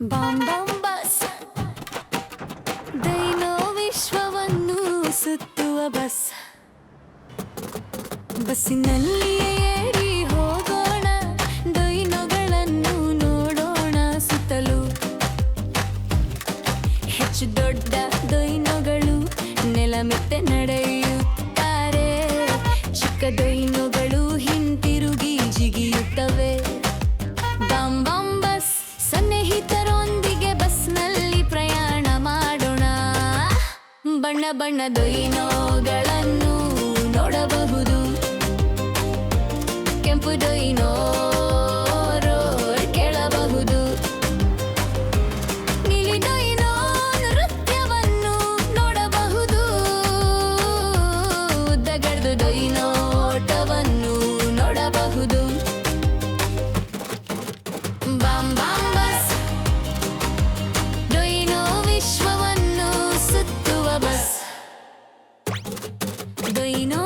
Bomb bomb bus ದೈನೋ ವಿಶ್ವವನ್ನು ಸುತ್ತುವ bus. ಬಸ್ಸಿನಲ್ಲಿಯೇ ಏರಿ ಹೋಗೋಣ, ದೈನೋಗಳನ್ನು ನೋಡೋಣ ಸುತ್ತಲೂ. ಹೆಚ್ಚು ದೊಡ್ಡ ದೈನೋಗಳು ನೆಲ ಮೆತ್ತೆ ನಡೆಯುತ್ತಾರೆ, ಚಿಕ್ಕ ದೈನೋಗಳು ಹಿಂತಿರುಗಿ ಜಿಗಿಯುತ್ತವೆ. ಬಾಂಬ್ ಬಾಂಬ್ ಬಸ್, ಸ್ನೇಹಿತರೊಂದಿಗೆ ಬಸ್ನಲ್ಲಿ ಪ್ರಯಾಣ ಮಾಡೋಣ. ಬಣ್ಣ ಬಣ್ಣ ದೈನೋಗಳನ್ನು ನೋಡಬಹುದು, ಕೆಂಪು ದೈನೋ ರೋರ್ ಕೇಳಬಹುದು, ನೀಲಿ ದೈನೋ ನೃತ್ಯವನ್ನು ನೋಡಬಹುದು, ಉದ್ದಗಡ್ದು ದೈನೋಟವನ್ನು ನೋಡಬಹುದು. ಬಾಂಬ್ ಬಾಂಬ್ ಬಸ್ ದೈನೋ ವಿಶ್ವವನ್ನು ಸುತ್ತುವ ಬಸ್. ದೈನೋ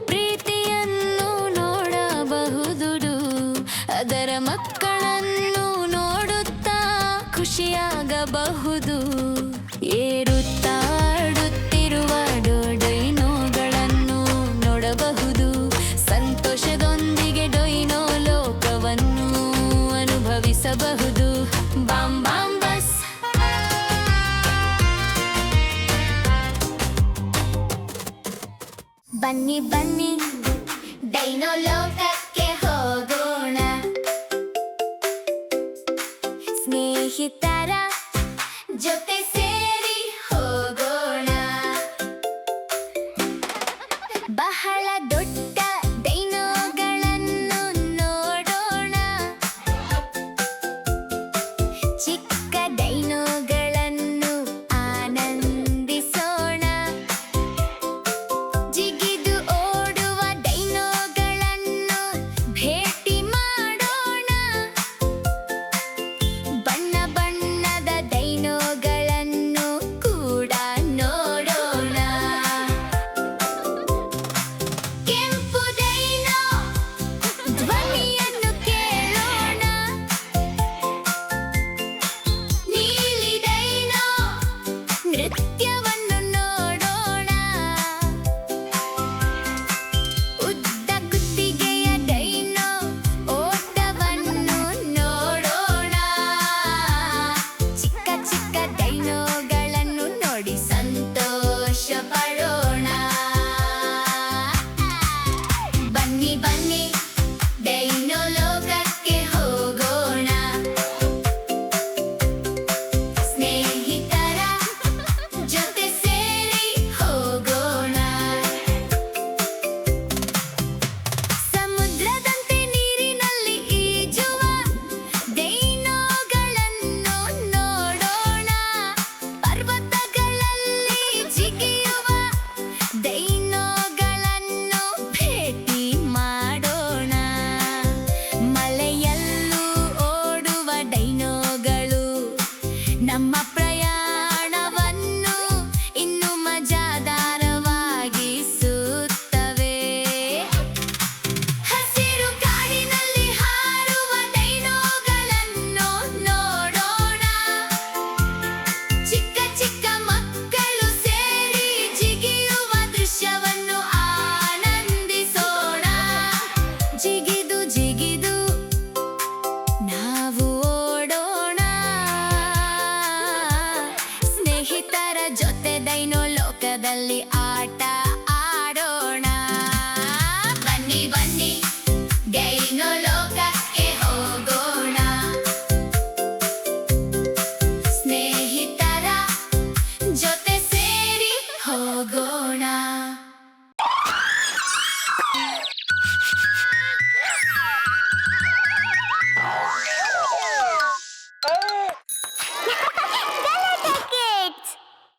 ಪ್ರೀತಿಯನ್ನು ನೋಡಬಹುದು, ಅದರ ಮಕ್ಕಳನ್ನು ನೋಡುತ್ತಾ ಖುಷಿಯಾಗಬಹುದು. ಏರುತ್ತಾ ಆಡುತ್ತಿರುವ ಡೈನೋಗಳನ್ನು ನೋಡಬಹುದು, ಸಂತೋಷದೊಂದಿಗೆ ಡೈನೋ ಲೋಕವನ್ನು ಅನುಭವಿಸಬಹುದು. Bomb bomb bus. ಬನ್ನಿ ಬನ್ನಿ ಡೈನೋ ಲೋಕಕ್ಕೆ ಹೋಗೋಣ, ಸ್ನೇಹಿತರ ಜೊತೆ ಸೇರಿ